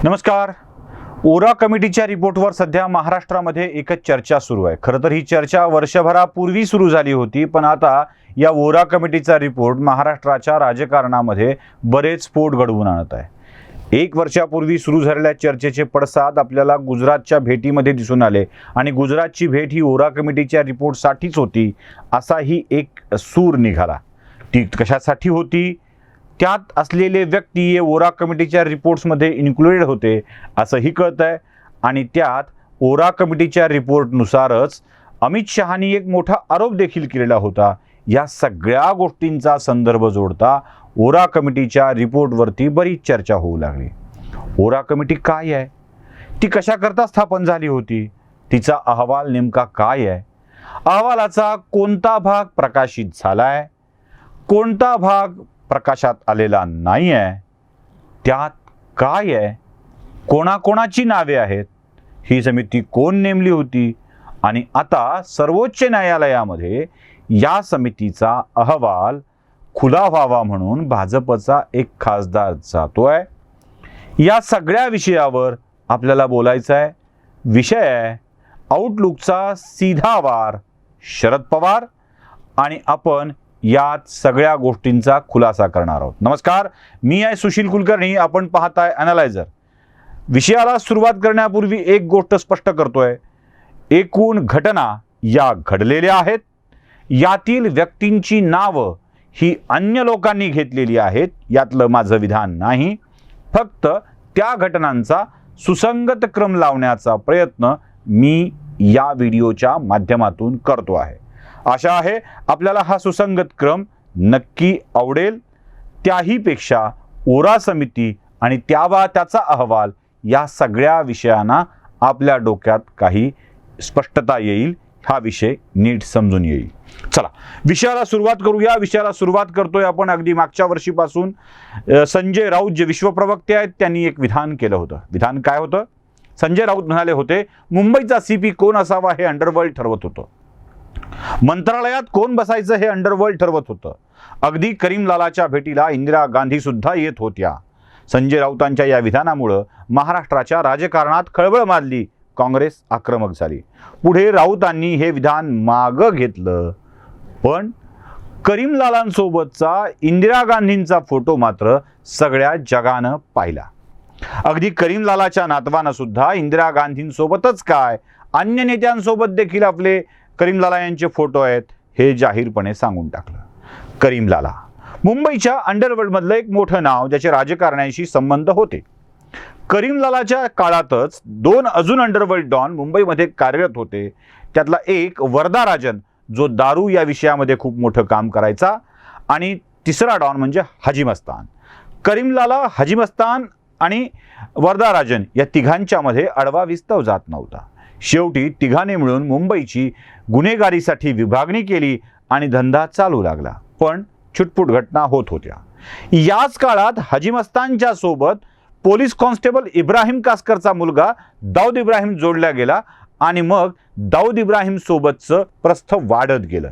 नमस्कार. ओरा कमिटीच्या रिपोर्टवर सध्या महाराष्ट्रामध्ये एकच चर्चा सुरू आहे. खरं तर ही चर्चा वर्षभरापूर्वी सुरू झाली होती, पण आता या ओरा कमिटीचा रिपोर्ट महाराष्ट्राच्या राजकारणामध्ये बरेच स्फोट घडवून आणत आहे. एक वर्षापूर्वी सुरू झालेल्या चर्चेचे पडसाद आपल्याला गुजरातच्या भेटीमध्ये दिसून आले आणि गुजरातची भेट ही ओरा कमिटीच्या रिपोर्टसाठीच होती असाही एक सूर निघाला. ती कशासाठी होती, त्यात असलेले व्यक्ती हे ओरा कमिटीच्या रिपोर्ट्समध्ये इन्क्लुडेड होते असंही कळत आहे. आणि त्यात ओरा कमिटीच्या रिपोर्टनुसारच अमित शहानी एक मोठा आरोप देखील केलेला होता. या सगळ्या गोष्टींचा संदर्भ जोडता ओरा कमिटीच्या रिपोर्टवरती बरीच चर्चा होऊ लागली. ओरा कमिटी काय आहे, ती कशाकरता स्थापन झाली होती, तिचा अहवाल नेमका काय आहे, अहवालाचा कोणता भाग प्रकाशित झालाय, कोणता भाग प्रकाशात आलेला नाही आहे, त्यात काय आहे, कोणाकोणाची नावे आहेत, ही समिती कोण नेमली होती आणि आता सर्वोच्च न्यायालयामध्ये या समितीचा अहवाल खुला व्हावा म्हणून भाजपचा एक खासदार जातोय. या सगळ्या विषयावर आपल्याला बोलायचं आहे. विषय आहे आउटलुकचा सीधा वार शरद पवार आणि आपण यात सगळ्या गोष्टींचा खुलासा करणार आहोत. नमस्कार, मी आहे सुशील कुलकर्णी, आपण पाहताय अॅनालायझर. विषयाला सुरुवात करण्यापूर्वी एक गोष्ट स्पष्ट करतोय. एकूण घटना या घडलेल्या आहेत. यातील व्यक्तींची नावं ही अन्य लोकांनी घेतलेली आहेत, यातलं माझं विधान नाही. फक्त त्या घटनांचा सुसंगत क्रम लावण्याचा प्रयत्न मी या व्हिडिओच्या माध्यमातून करतो आहे. आशा आहे आपल्याला हा सुसंगत क्रम नक्की आवडेल. त्याहीपेक्षा ओरा समिती आणि त्याचा अहवाल या सगळ्या विषयांना आपल्या डोक्यात काही स्पष्टता येईल, हा विषय नीट समजून येईल. चला विषयाला सुरुवात करूया. विषयाला सुरुवात करतोय आपण अगदी मागच्या वर्षीपासून. संजय राऊत जे विश्वप्रवक्ते आहेत त्यांनी एक विधान केलं होतं. विधान काय होतं? संजय राऊत म्हणाले होते, मुंबईचा सीपी कोण असावा हे अंडरवर्ल्ड ठरवत होतं, मंत्रालयात कोण बसायचं हे अंडरवर्ल्ड ठरवत होतं, अगदी करीमलालाच्या भेटीला इंदिरा गांधी सुद्धा येत होत्या. संजय राऊतांच्या या विधानामुळं महाराष्ट्राच्या राजकारणात खळबळ माजली, काँग्रेस आक्रमक झाली. पुढे राऊतांनी हे विधान मागं घेतलं, पण करीमलालांसोबतचा इंदिरा गांधींचा फोटो मात्र सगळ्या जगानं पाहिला. अगदी करीमलालाच्या नातवानं सुद्धा इंदिरा गांधींसोबतच काय अन्य नेत्यांसोबत देखील आपले करीमलाला यांचे फोटो आहेत हे जाहीरपणे सांगून टाकलं. करीमलाला मुंबईच्या अंडरवर्ल्डमधलं एक मोठं नाव, ज्याचे राजकारण्यांशी संबंध होते. करीमलालाच्या काळातच दोन अजून अंडरवर्ल्ड डॉन मुंबईमध्ये कार्यरत होते. त्यातला एक वरदा राजन, जो दारू या विषयामध्ये खूप मोठं काम करायचा, आणि तिसरा डॉन म्हणजे हाजी मस्तान. करीमलाला, हाजी मस्तान आणि वरदा राजन या तिघांच्यामध्ये आडवा विस्तव जात नव्हता. शेवटी तिघांनी मिळून मुंबईची गुन्हेगारीसाठी विभागणी केली आणि धंदा चालू लागला. पण छुटपुट घटना होत होत्या. याच काळात हाजी मस्तानच्या सोबत पोलीस कॉन्स्टेबल इब्राहिम कासकरचा मुलगा दाऊद इब्राहिम जोडला गेला आणि मग दाऊद इब्राहिम सोबतचं प्रस्थ वाढत गेलं.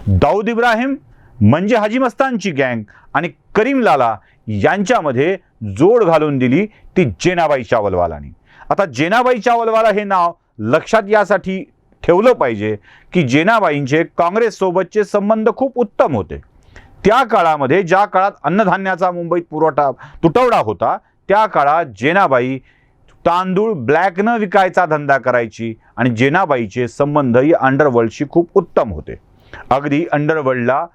दाऊद इब्राहिम म्हणजे हाजी मस्तानची गँग आणि करीमलाला यांच्यामध्ये जोड घालून दिली ती जेनाबाई चावलवालांनी. आता जेनाबाई चावलवाला हे नाव लक्षात यासाठी ठेवलं पाहिजे की जेनाबाईंचे काँग्रेस सोबतचे संबंध खूप उत्तम होते. त्या काळामध्ये, ज्या काळात अन्नधान्याचा मुंबईत तुटवडा होता, त्या काळात जेनाबाई तांदूळ ब्लॅकनं विकायचा धंदा करायची आणि जेनाबाईचे संबंध ही अंडरवर्ल्डशी खूप उत्तम होते. अगदी अंडरवर्ल्डला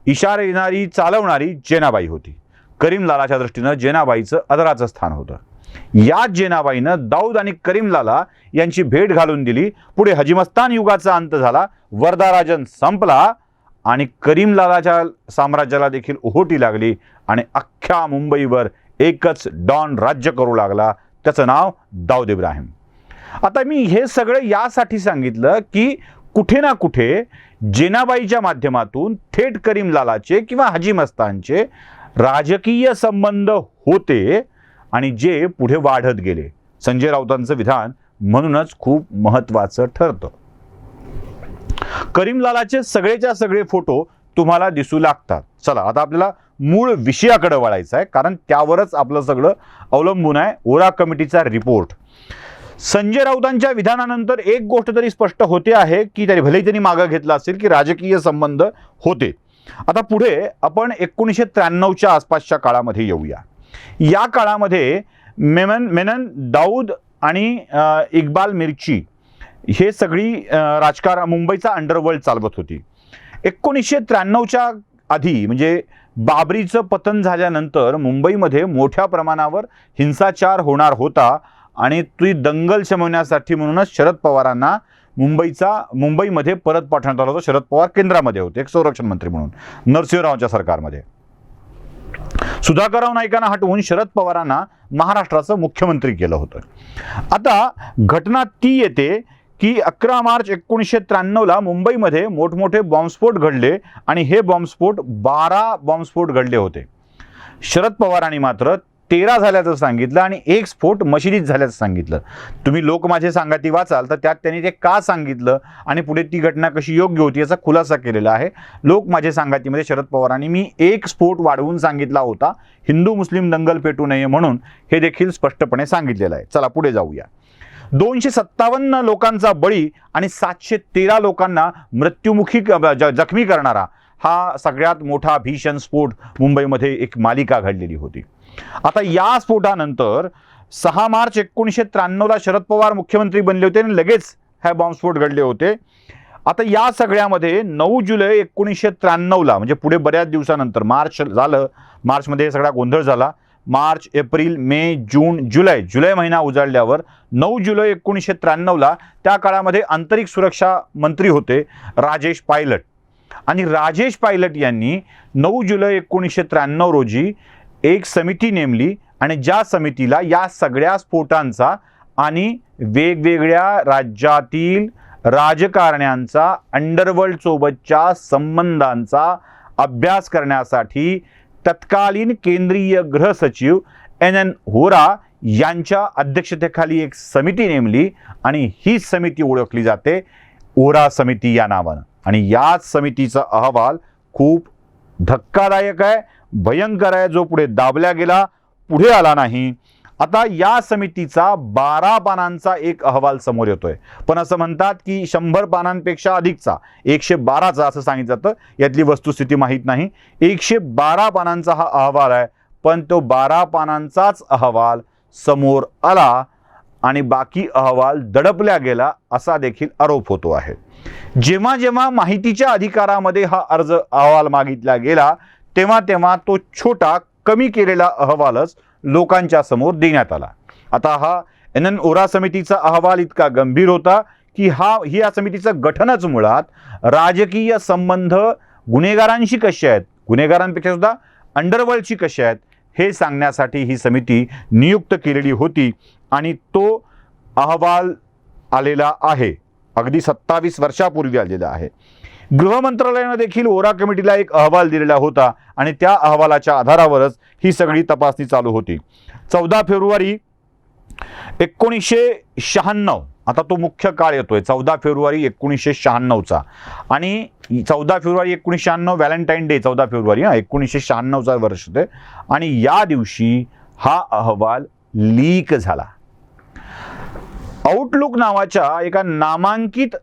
इशारा येणारी, चालवणारी जेनाबाई होती. करीमलालाच्या दृष्टीनं जेनाबाईचं आदराचं स्थान होतं. या जेनाबाईनं दाऊद आणि करीमलाला यांची भेट घालून दिली. पुढे हाजी मस्तान युगाचा अंत झाला, वरदा राजन संपला आणि करीमलालाच्या साम्राज्याला देखील ओहोटी लागली आणि अख्ख्या मुंबईवर एकच डॉन राज्य करू लागला, त्याचं नाव दाऊद इब्राहिम. आता मी हे सगळं यासाठी सांगितलं की कुठे ना कुठे जेनाबाईच्या माध्यमातून थेट करीमलालाचे किंवा हाजी मस्तानचे राजकीय संबंध होते आणि जे पुढे वाढत गेले. संजय राऊतांचं विधान म्हणूनच खूप महत्त्वाचं ठरतं. करीमलालाचे सगळेच्या सगळे फोटो तुम्हाला दिसू लागतात. चला आता आपल्याला मूळ विषयाकडे वळायचं आहे, कारण त्यावरच आपलं सगळं अवलंबून आहे. वोरा कमिटीचा रिपोर्ट. संजय राऊतांच्या विधानानंतर एक गोष्ट तरी स्पष्ट होते आहे की भलेही त्यांनी मागं घेतलं असेल की राजकीय संबंध होते. आता पुढे आपण 1993च्या आसपासच्या काळामध्ये येऊया. या काळामध्ये मेनन दाऊद आणि इक्बाल मिर्ची हे सगळी राजकारण मुंबईचा अंडरवर्ल्ड चालवत होती. 1993च्या आधी म्हणजे बाबरीचं पतन झाल्यानंतर मुंबईमध्ये मोठ्या प्रमाणावर हिंसाचार होणार होता आणि ती दंगल शमवण्यासाठी म्हणूनच शरद पवारांना मुंबईमध्ये परत पाठवण्यात आलं होतं. शरद पवार केंद्रामध्ये होते, एक संरक्षण मंत्री म्हणून नरसिंहरावांच्या सरकारमध्ये. सुधाकरराव नाईकांना हटवून शरद पवारांना महाराष्ट्राचं मुख्यमंत्री केलं होतं. आता घटना ती येते की 11 मार्च 1993ला मुंबईमध्ये मोठमोठे बॉम्बस्फोट घडले आणि हे बॉम्बस्फोट 12 बॉम्बस्फोट घडले होते. शरद पवारांनी मात्र 13 झाल्याचं सांगितलं आणि एक स्फोट मशिदीत झाल्याचं सांगितलं. तुम्ही लोक माझे सांगाती वाचाल तर त्यात त्यांनी ते का सांगितलं आणि पुढे ती घटना कशी योग्य होती याचा खुलासा केलेला आहे. लोक माझे सांगातीमध्ये शरद पवारांनी मी एक स्फोट वाढवून सांगितला होता, हिंदू मुस्लिम दंगल पेटू नये म्हणून, हे देखील स्पष्टपणे सांगितलेलं आहे. चला पुढे जाऊया. 257 लोकांचा बळी आणि 713 लोकांना मृत्युमुखी जखमी करणारा हा सगळ्यात मोठा भीषण स्फोट मुंबईमध्ये एक मालिका घडलेली होती. आता या स्फोटानंतर 6 मार्च 1993ला शरद पवार मुख्यमंत्री बनले होते आणि लगेच हे बॉम्बस्फोट घडले होते. आता या सगळ्यामध्ये 9 जुलै 1993ला म्हणजे पुढे बऱ्याच दिवसानंतर मार्च झालं, मार्चमध्ये सगळा गोंधळ झाला. मार्च, एप्रिल, मे, जून, जुलै महिना उजाडल्यावर 9 जुलै 1993ला त्या काळामध्ये आंतरिक सुरक्षा मंत्री होते राजेश पायलट. आणि राजेश पायलट यांनी 9 जुलै 1993 रोजी एक समिती नेमली आणि ज्या समितीला या सगळ्या स्फोटांचा आणि वेगवेगळ्या राज्यातील राजकारण्यांचा अंडरवर्ल्ड सोबतच्या संबंधांचा अभ्यास करण्यासाठी तत्कालीन केंद्रीय गृह सचिव NN व्होरा यांच्या अध्यक्षतेखाली एक समिती नेमली आणि ही समिती ओळखली जाते व्होरा समिती या नावानं. आणि याच समितीचा अहवाल खूप धक्कादायक आहे, भयंकर आहे, जो पुढे दाबला गेला, पुढे आला नाही. आता या समितीचा 12 पानांचा एक अहवाल समोर येतोय, पण असं म्हणतात की 100 पानांपेक्षा अधिकचा, 112चा असं सांगितलं जातं. यातली वस्तुस्थिती माहीत नाही. 112 पानांचा हा अहवाल आहे, पण तो 12 पानांचाच अहवाल समोर आला आणि बाकी अहवाल दडपल्या गेला असा देखील आरोप होतो आहे. जेव्हा जेव्हा माहितीच्या अधिकारामध्ये हा अहवाल मागितला गेला तेव्हा तेव्हा तो छोटा कमी केलेला अहवालच लोकांच्या समोर देण्यात आला. आता हा NN व्होरा समितीचा अहवाल इतका गंभीर होता की या समितीचं गठनच मुळात राजकीय संबंध गुन्हेगारांशी कसे आहेत, गुन्हेगारांपेक्षा सुद्धा अंडरवर्ल्डशी कसे आहेत हे सांगण्यासाठी ही समिती नियुक्त केलेली होती. आणि तो अहवाल आलेला आहे, अगदी 27 वर्षापूर्वी आलेला आहे. गृह मंत्रालयाने देखील व्होरा कमिटीला एक अहवाल दिलेला होता आणि त्या अहवालाच्या आधारावरच ही सगळी तपासणी चालू होती. 14 फेब्रुवारी 1996, आता तो मुख्य काळ येतोय 14 फेब्रुवारी 1996चा. आणि 14 फेब्रुवारी 1996 व्हॅलेंटाईन डे, 14 फेब्रुवारी 1996चा वर्ष होते. आणि या दिवशी हा अहवाल लीक झाला. आउटलुक नावाच्या एका नामांकित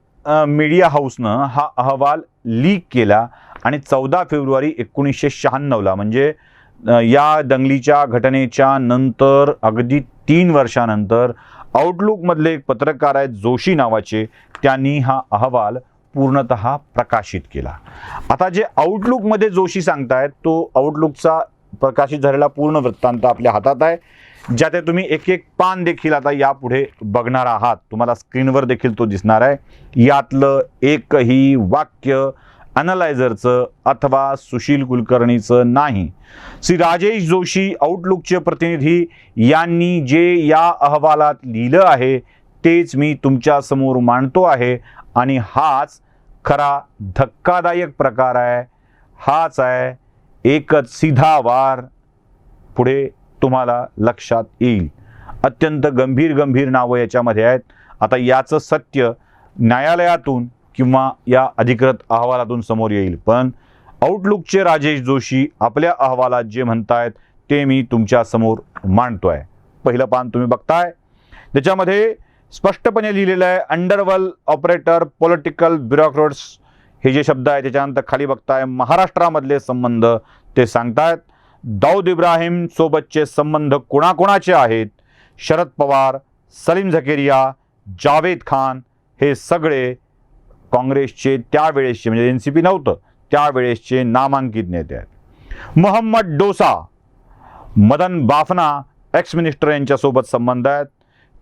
मीडिया हाऊसनं हा अहवाल लीक केला आणि 14 फेब्रुवारी 1996ला म्हणजे या दंगलीच्या घटनेच्या नंतर अगदी 3 वर्षानंतर आउटलुकमधले एक पत्रकार आहेत जोशी नावाचे, त्यांनी हा अहवाल पूर्णतः प्रकाशित केला. आता जे आउटलुकमध्ये जोशी सांगतायत तो आउटलुकचा प्रकाशित झालेला पूर्ण वृत्तांत आपल्या हातात आहे, ज्यात तुम्ही एक एक पान देखील आता यापुढे बघणार आहात. तुम्हाला स्क्रीनवर देखील तो दिसणार आहे. यातलं एकही वाक्य अनालायझरचं अथवा सुशील कुलकर्णीचं नाही. श्री राजेश जोशी आउटलुकचे प्रतिनिधी यांनी जे या अहवालात लिहिलं आहे तेच मी तुमच्या समोर मांडतो आहे आणि हाच खरा धक्कादायक प्रकार आहे. हाच आहे एकच सीधा वार. पुढे तुम्हाला लक्षात येईल. अत्यंत गंभीर नावं याच्यामध्ये आहेत. आता याचं सत्य न्यायालयातून किंवा या अधिकृत अहवालातून समोर येईल, पण आउटलुकचे राजेश जोशी आपल्या अहवालात जे म्हणतायत ते मी तुमच्या समोर मांडतोय. पहिलं पान तुम्ही बघताय, त्याच्यामध्ये स्पष्टपणे लिहिलेलं आहे अंडरवर्ल्ड ऑपरेटर पॉलिटिकल ब्युरोक्रॅट्स हे जे शब्द आहे. त्याच्यानंतर खाली बघताय महाराष्ट्रामधले संबंध ते सांगतायत. दाऊद इब्राहिम सोबतचे संबंध कोणाकोणाचे आहेत? शरद पवार, सलीम झकेरिया, जावेद खान हे सगळे काँग्रेसचे त्यावेळेसचे, म्हणजे NCP नव्हतं त्यावेळेसचे नामांकित नेते आहेत. मोहम्मद डोसा, मदन बाफना एक्स मिनिस्टर यांच्यासोबत संबंध आहेत.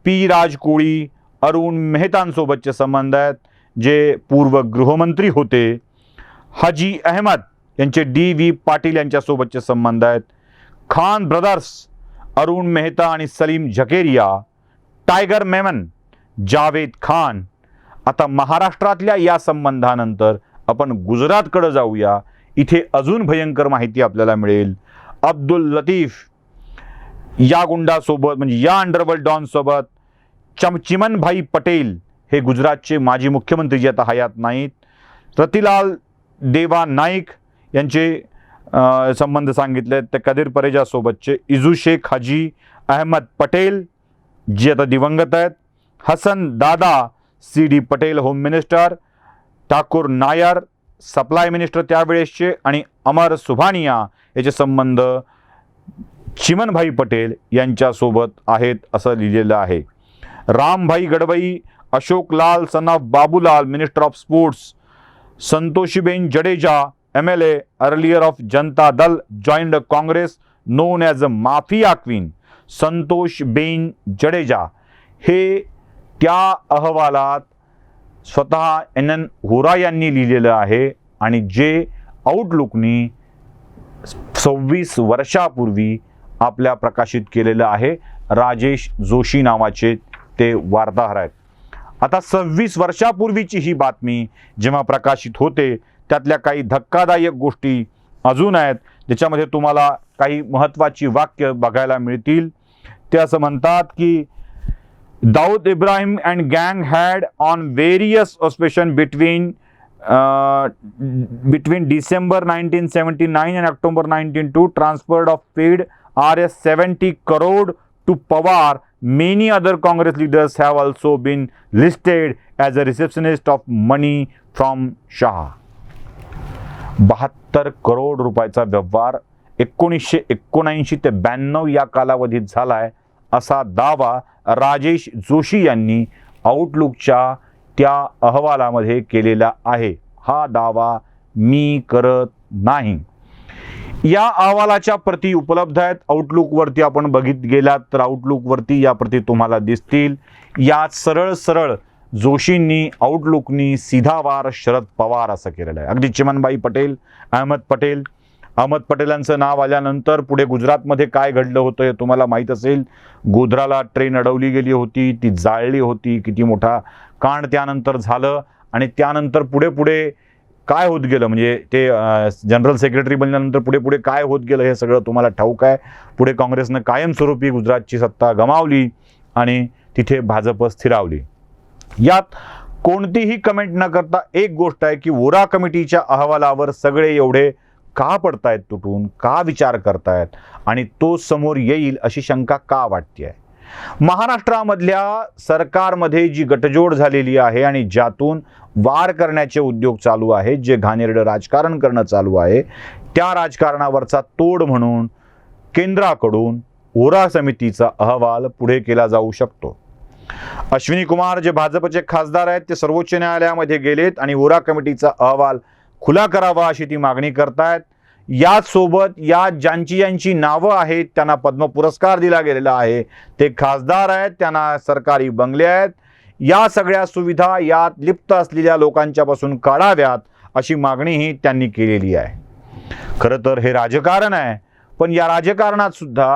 पी राज कोळी, अरुण मेहतांसोबतचे संबंध आहेत जे पूर्व गृहमंत्री होते. हाजी अहमद यांचे DV पाटील यांच्यासोबतचे संबंध आहेत. खान ब्रदर्स, अरुण मेहता आणि सलीम झकेरिया. टायगर मेमन, जावेद खान. आता महाराष्ट्रातल्या या संबंधानंतर आपण गुजरातकडे जाऊया. इथे अजून भयंकर माहिती आपल्याला मिळेल. अब्दुल लतीफ या गुंडासोबत, म्हणजे या अंडरवर्ल्ड डॉन सोबत. चिमनभाई पटेल हे गुजरातचे माजी मुख्यमंत्री जे आता हयात नाहीत. रतिलाल देवा नाईक यांचे संबंध सांगितले ते कदीर परेजासोबतचे. इजू शेख हाजी अहमद पटेल जे आता दिवंगत आहेत. हसन दादा CD Patel home minister. Thakur Nair supply minister त्यावेळेसचे. आणि अमर सुभानिया याचे संबंध चिमनभाई पटेल यांच्यासोबत आहेत असं लिहिलेलं आहे. Rambhai Gadbai, Ashok Lal son of Babulal minister of sports. Santoshiben Jadeja MLA earlier of Janata Dal joined Congress known as a mafia queen. Santoshben Jadeja हे त्या अहवालात स्वतः NN व्होरा यांनी लिहिलेलं आहे आणि जे आउटलुकनी 26 वर्षापूर्वी आपल्या प्रकाशित केलेलं आहे. राजेश जोशी नावाचे ते वार्ताहर आहेत. आता 26 वर्षापूर्वीची ही बातमी जेव्हा प्रकाशित होते त्यातल्या काही धक्कादायक गोष्टी अजून आहेत ज्याच्यामध्ये तुम्हाला काही महत्त्वाची वाक्य बघायला मिळतील. ते असं म्हणतात की दाऊद इब्राहिम अँड गँग had on various ऑस्पेशन between December 1979 and October 1992 transferred of paid Rs 70 crore to Pawar. Many other Congress leaders have also been listed as a receptionist of money from Shah. 72 crore रुपयाचा व्यवहार 1979 ते 92 या कालावधीत झालाय असा दावा राजेश जोशी यांनी आउटलुकच्या त्या अहवालामध्ये केलेला आहे. हा दावा मी करत नाही. या अहवालाच्या प्रती उपलब्ध आहेत. आउटलुकवरती आपण बघित गेलात तर आउटलुकवरती या प्रती तुम्हाला दिसतील. यात सरळ सरळ जोशींनी आउटलुकनी सीधा वार शरद पवार असं केलेलं आहे. अगदी चिमनभाई पटेल, अहमद पटेलांचं नाव आल्यानंतर पुढे गुजरातमध्ये काय घडलं होतं हे तुम्हाला माहीत असेल. गोध्राला ट्रेन अडवली गेली होती, ती जाळली होती, किती मोठा कांड त्यानंतर झालं आणि त्यानंतर पुढे पुढे काय होत गेलं, म्हणजे ते जनरल सेक्रेटरी बनल्यानंतर पुढे पुढे काय होत गेलं हे सगळं तुम्हाला ठाऊक आहे. पुढे काँग्रेसनं कायमस्वरूपी गुजरातची सत्ता गमावली आणि तिथे भाजप स्थिरावली. यात कोणतीही कमेंट न करता एक गोष्ट आहे की वोरा कमिटीच्या अहवालावर सगळे एवढे का पडतायत तुटून, का विचार करतायत आणि तो समोर येईल अशी शंका का वाटते. महाराष्ट्रामधल्या सरकारमध्ये जी गटजोड झालेली आहे आणि ज्यातून वार करण्याचे उद्योग चालू आहेत, जे घाणेरडं राजकारण करणं चालू आहे, त्या राजकारणावरचा तोड म्हणून केंद्राकडून वोरा समितीचा अहवाल पुढे केला जाऊ शकतो. अश्विनी कुमार जे भाजपचे खासदार आहेत ते सर्वोच्च न्यायालयामध्ये गेलेत आणि वोरा कमिटीचा अहवाल खुला करावा अशी ती मागणी करतायत. यासोबत या ज्यांची नावं आहेत त्यांना पद्म पुरस्कार दिला गेलेला आहे, ते खासदार आहेत, त्यांना सरकारी बंगले आहेत, या सगळ्या सुविधा यात लिप्त असलेल्या लोकांच्यापासून काढाव्यात अशी मागणीही त्यांनी केलेली आहे. खरं तर हे राजकारण आहे, पण या राजकारणात सुद्धा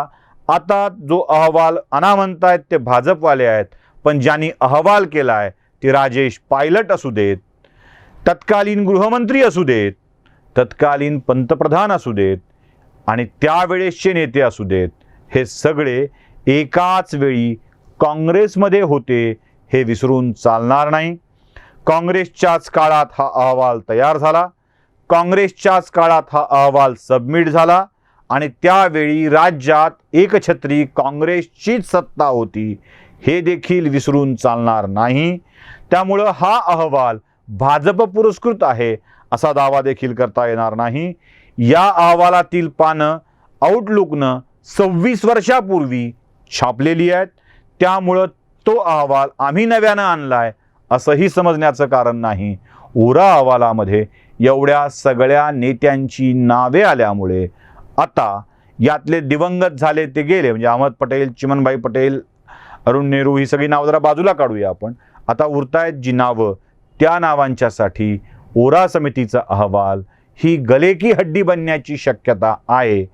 आता जो अहवाल अनामंत आहेत ते भाजपवाले आहेत, पण ज्यांनी अहवाल केलाय ते राजेश पायलट असू देत, तत्कालीन गृहमंत्री असू देत, तत्कालीन पंतप्रधान असू देत आणि त्यावेळेसचे नेते असू देत, हे सगळे एकाच वेळी काँग्रेसमध्ये होते हे विसरून चालणार नाही. काँग्रेसच्याच काळात हा अहवाल तयार झाला. काँग्रेसच्याच काळात हा अहवाल सबमिट झाला आणि त्यावेळी राज्यात एकछत्री काँग्रेसचीच सत्ता होती, हे देखील विसरून चालणार नाही. त्यामुळं हा अहवाल भाजप पुरस्कृत आहे असा दावा देखील करता येणार नाही. या अहवालातील पानं आउटलुकनं 26 वर्षापूर्वी छापलेली आहेत. त्यामुळं तो अहवाल आम्ही नव्यानं आणलाय असंही समजण्याचं कारण नाही. ओरा अहवालामध्ये एवढ्या सगळ्या नेत्यांची नावे आल्यामुळे आता यातले दिवंगत झाले ते गेले, म्हणजे अहमद पटेल, चिमनभाई पटेल, अरुण नेहरू, ही सगळी नावं जरा बाजूला काढूया आपण. आता उरतायत जी नावं, त्या नावांच्यासाठी ओरा समितीचा अहवाल ही गले की हड्डी बनण्याची शक्यता आहे.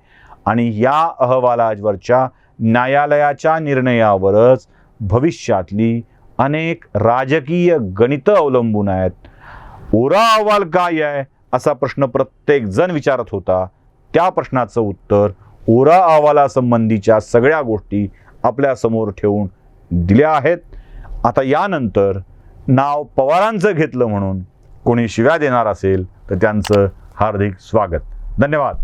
आणि या अहवालावरच्या न्यायालयाच्या निर्णयावरच भविष्यातली अनेक राजकीय गणितं अवलंबून आहेत. ओरा अहवाल काय आहे असा प्रश्न प्रत्येक जण विचारत होता. त्या प्रश्नाचं उत्तर ओरा अहवालासंबंधीच्या सगळ्या गोष्टी आपल्या समोर ठेवून दिल्या आहेत. आता यानंतर नाव पवारांचं घेतलं म्हणून कोणी शिव्या देणार असेल तर त्यांचं हार्दिक स्वागत. धन्यवाद.